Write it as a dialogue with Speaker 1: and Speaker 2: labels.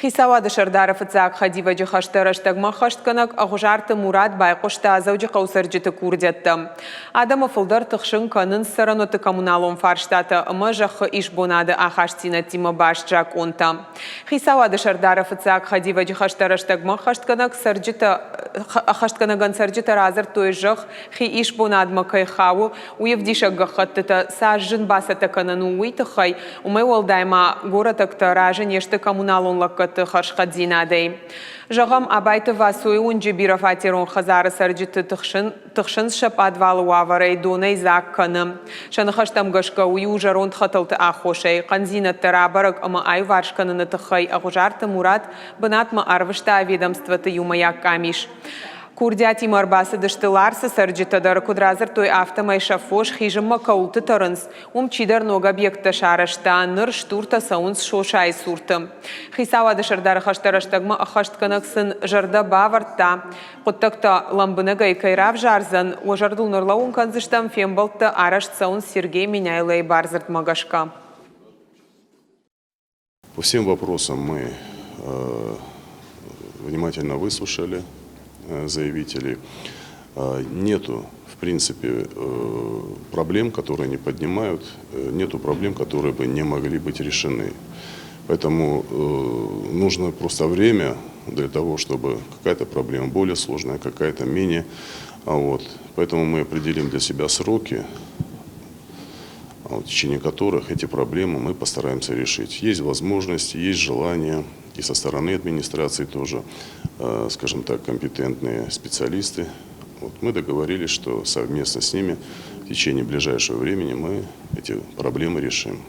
Speaker 1: خيساوا شردار فتاك خديفة جي خشترش تغما خشتكنك أغجارت مراد بايقوشتا زوجي قوسرجت كورديت آدم فلدر تخشن كنن سرنو تكمونالون فارشتاتا أما جخ إيش بوناد آخاشتينا تيما باش جاك أونتا خيساوا شردار فتاك خديفة جي خشترش تغما خشتكنك سرجت خشتكنغن سرجت رازر توي جخ خي إيش بوناد مكي خاو ويفديش غخطتا ساجن باستا كننو ويتخي ومي والدايما غورتك تراجن يشت كمونالون لك خرشخدزينادي جغم أبايت واسوي ونجبير فاتيرون خزار سرجت تخشن شباد والوافري دوني زاك كنم شن خشتم غشكا ويوجرون خطلت آخوشي قنزينة ترابرق أما أي وارش كنن تخي أغجارت مراد بنات ما أروشتا ведомството юмая камиш. Курдяти марбасы дыштыларсы сарджитадар кудразыр той автомай шафош хижымма каулты тарынс, чидар ног объекта шарашта, ныр штурта саунс шошай суртым. Хисава дышырдар хаштараштагма ахаштканаксын жарда баварта, құттакта ламбыныгай кайрав жарзан, ожардул нұрлауын канзыштам фембалты арашт саунс Сергей Меняйлай барзырт магашка.
Speaker 2: По всем вопросам мы внимательно выслушали заявителей. Нету, в принципе, проблем, которые они поднимают, нету проблем, которые бы не могли быть решены. Поэтому нужно просто время для того, чтобы какая-то проблема более сложная, какая-то менее. Поэтому мы определим для себя сроки, в течение которых эти проблемы мы постараемся решить. Есть возможность, есть желание, и со стороны администрации тоже, скажем так, компетентные специалисты. Мы договорились, что совместно с ними в течение ближайшего времени мы эти проблемы решим.